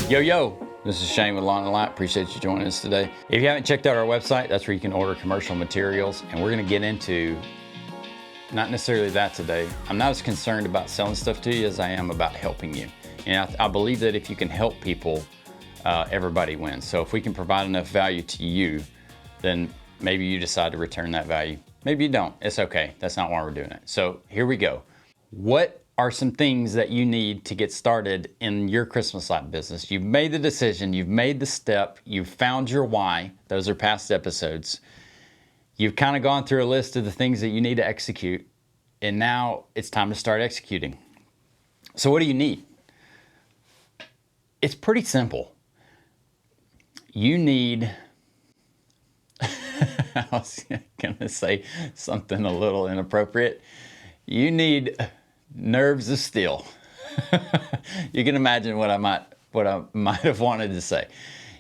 Yo, this is Shane with Lawn & Light. Appreciate you joining us today. If you haven't checked out our website, that's where you can order commercial materials, and we're gonna get into, not necessarily that today. I'm not as concerned about selling stuff to you as I am about helping you. And I believe that if you can help people, everybody wins. So if we can provide enough value to you, then maybe you decide to return that value. Maybe you don't, it's okay. That's not why we're doing it. So here we go. What are some things that you need to get started in your Christmas light business? You've made the decision, you've made the step, you've found your why. Those are past episodes. You've kind of gone through a list of the things that you need to execute, and now it's time to start executing. So what do you need? It's pretty simple. You need, I was gonna say something a little inappropriate. You need nerves of steel. You can imagine what I might have wanted to say.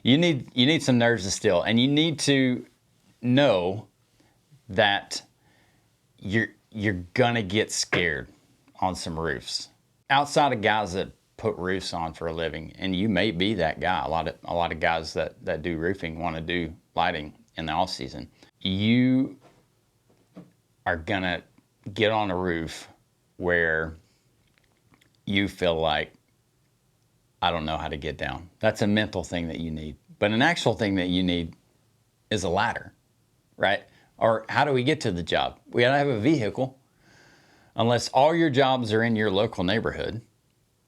You need some nerves of steel, and you need to know that you're gonna get scared on some roofs. Outside of guys that put roofs on for a living, and you may be that guy. A lot of guys that do roofing want to do lighting in the off season. You are gonna get on a roof where you feel like, I don't know how to get down. That's a mental thing that you need. But an actual thing that you need is a ladder, right? Or how do we get to the job? We gotta have a vehicle. Unless all your jobs are in your local neighborhood,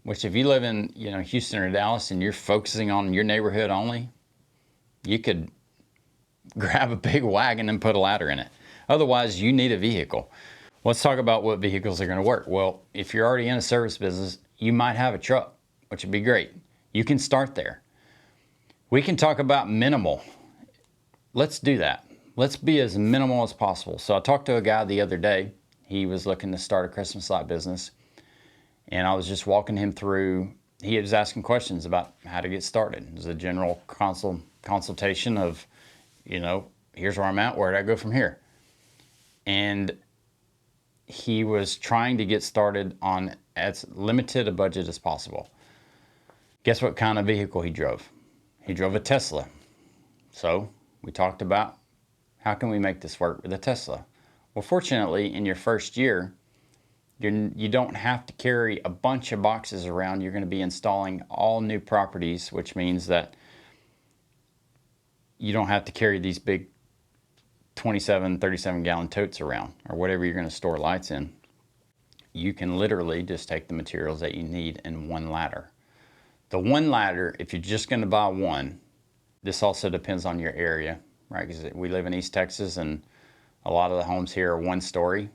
which if you live in Houston or Dallas and you're focusing on your neighborhood only, you could grab a big wagon and put a ladder in it. Otherwise, you need a vehicle. Let's talk about what vehicles are gonna work. Well, if you're already in a service business, you might have a truck, which would be great. You can start there. We can talk about minimal. Let's do that. Let's be as minimal as possible. So I talked to a guy the other day. He was looking to start a Christmas light business, and I was just walking him through. He was asking questions about how to get started. It was a general consultation of, here's where I'm at, where do I go from here? And he was trying to get started on as limited a budget as possible. Guess what kind of vehicle he drove? He drove a Tesla. So we talked about, how can we make this work with a Tesla? Well, fortunately, in your first year, you don't have to carry a bunch of boxes around. You're going to be installing all new properties, which means that you don't have to carry these big 27, 37 gallon totes around, or whatever you're going to store lights in. You can literally just take the materials that you need in one ladder. The one ladder, if you're just going to buy one, this also depends on your area, right? Because we live in East Texas and a lot of the homes here are one story,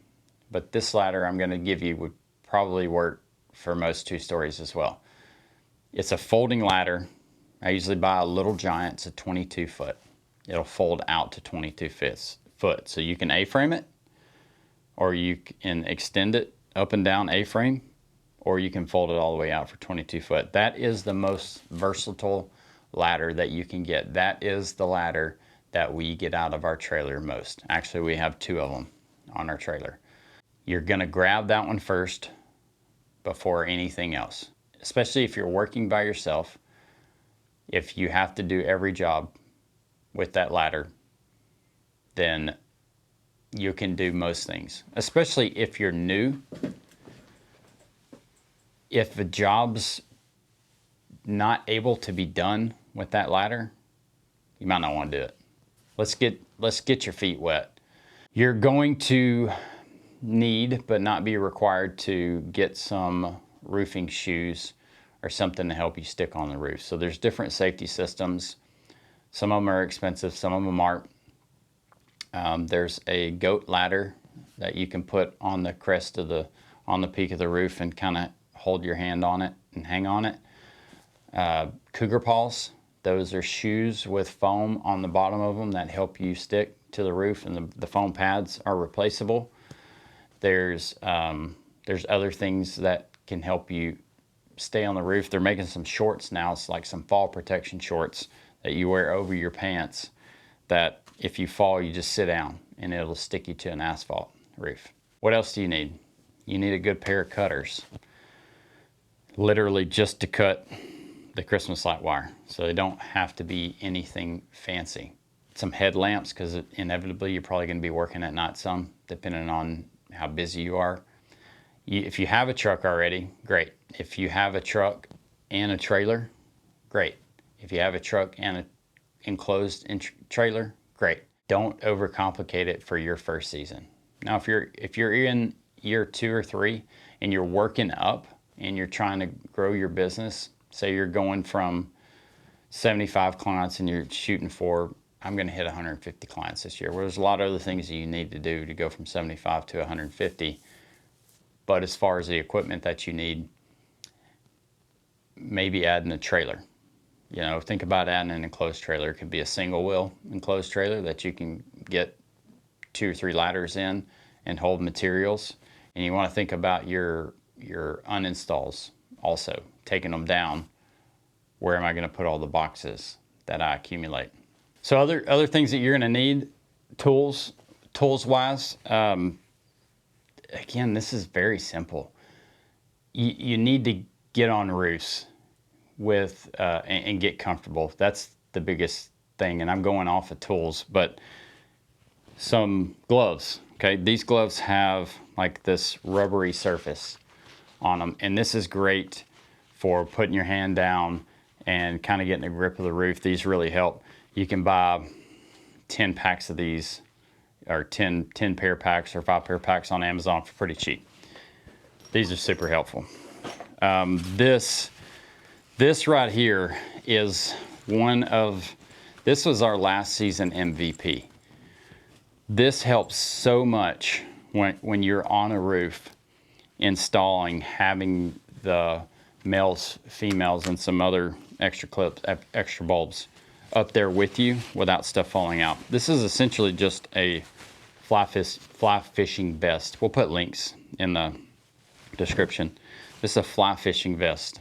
but this ladder I'm going to give you would probably work for most 2 stories as well. It's a folding ladder. I usually buy a little giant. It's a 22 foot. It'll fold out to 22 foot. So you can A-frame it, or you can extend it up and down A-frame, or you can fold it all the way out for 22 foot. That is the most versatile ladder that you can get. That is the ladder that we get out of our trailer most. Actually, we have 2 of them on our trailer. You're gonna grab that one first before anything else, especially if you're working by yourself. If you have to do every job with that ladder, then you can do most things, especially if you're new. If the job's not able to be done with that ladder, you might not want to do it. Let's get your feet wet. You're going to need, but not be required to, get some roofing shoes or something to help you stick on the roof. So there's different safety systems. Some of them are expensive, some of them aren't. There's a goat ladder that you can put on the crest of on the peak of the roof and kind of hold your hand on it and hang on it. Cougar paws, those are shoes with foam on the bottom of them that help you stick to the roof, and the foam pads are replaceable. There's other things that can help you stay on the roof. They're making some shorts now. It's like some fall protection shorts that you wear over your pants, that if you fall, you just sit down and it'll stick you to an asphalt roof. What else do you need? You need a good pair of cutters. Literally just to cut the Christmas light wire. So they don't have to be anything fancy. Some headlamps, because inevitably you're probably going to be working at night some, depending on how busy you are. If you have a truck already, great. If you have a truck and a trailer, great. If you have a truck and an enclosed trailer, great. Don't overcomplicate it for your first season. Now, if you're in year 2 or 3 and you're working up and you're trying to grow your business, say you're going from 75 clients and you're shooting for, I'm going to hit 150 clients this year. Well, there's a lot of other things that you need to do to go from 75 to 150. But as far as the equipment that you need, maybe adding a trailer. You know, think about adding an enclosed trailer. It could be a single wheel enclosed trailer that you can get 2 or 3 ladders in and hold materials. And you want to think about your uninstalls also, taking them down. Where am I going to put all the boxes that I accumulate? So other things that you're going to need, tools wise. Again, this is very simple. You need to get on roofs with and get comfortable. That's the biggest thing. And I'm going off of tools, but some gloves. Okay, these gloves have like this rubbery surface on them, and this is great for putting your hand down and kind of getting a grip of the roof. These really help. You can buy 10 packs of these, or 10 pair packs or 5 pair packs on Amazon for pretty cheap. These are super helpful. This right here is this was our last season MVP. This helps so much when you're on a roof installing, having the males, females, and some other extra clips, extra bulbs up there with you without stuff falling out. This is essentially just a fly fishing vest. We'll put links in the description. This is a fly fishing vest.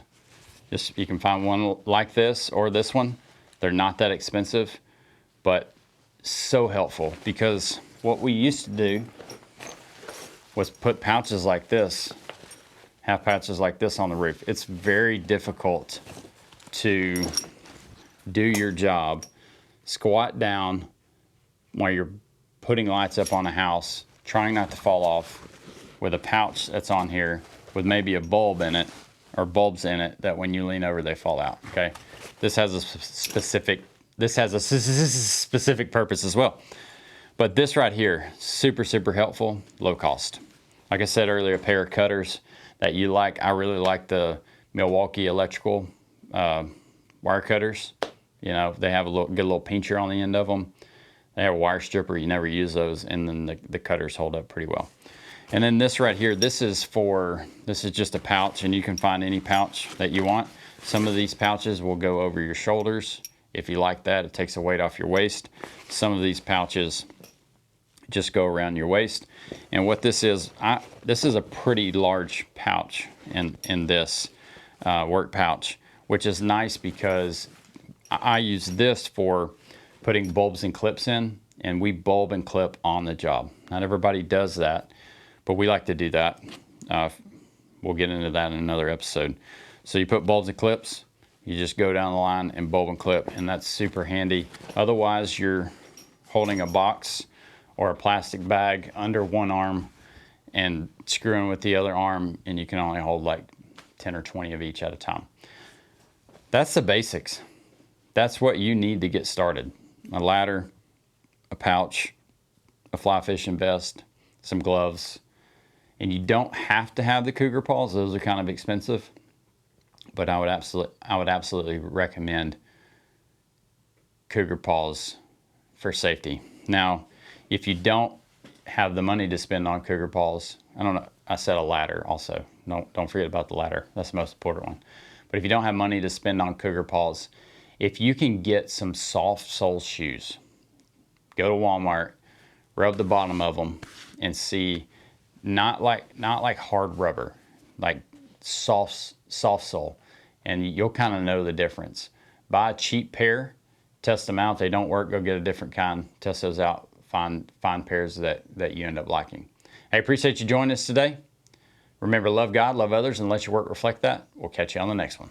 You can find one like this or this one. They're not that expensive, but so helpful, because what we used to do was put pouches like this, half pouches like this on the roof. It's very difficult to do your job, squat down while you're putting lights up on a house, trying not to fall off, with a pouch that's on here with maybe a bulb in it or bulbs in it that when you lean over they fall out. Okay, this has a specific purpose as well. But this right here, super helpful, low cost. Like I said earlier, a pair of cutters that you like. I really like the Milwaukee electrical wire cutters. You know, they have a good little pincher on the end of them. They have a wire stripper. You never use those, and then the cutters hold up pretty well. And then this right here, this is just a pouch, and you can find any pouch that you want. Some of these pouches will go over your shoulders. If you like that, it takes the weight off your waist. Some of these pouches just go around your waist. And what this is, this is a pretty large pouch in this work pouch, which is nice because I use this for putting bulbs and clips in, and we bulb and clip on the job. Not everybody does that, but we like to do that. We'll get into that in another episode. So you put bulbs and clips, you just go down the line and bulb and clip, and that's super handy. Otherwise, you're holding a box or a plastic bag under one arm and screwing with the other arm, and you can only hold like 10 or 20 of each at a time. That's the basics. That's what you need to get started. A ladder, a pouch, a fly fishing vest, some gloves. And you don't have to have the cougar paws. Those are kind of expensive. But I would absolutely recommend cougar paws for safety. Now, if you don't have the money to spend on cougar paws, I said a ladder also. Don't forget about the ladder. That's the most important one. But if you don't have money to spend on cougar paws, if you can get some soft sole shoes, go to Walmart, rub the bottom of them, and see, not like hard rubber, like soft sole, and you'll kind of know the difference. Buy a cheap pair, test them out. If they don't work, go get a different kind, test those out, find pairs that you end up liking. I appreciate you joining us today. Remember, love God, love others, and let your work reflect that. We'll catch you on the next one.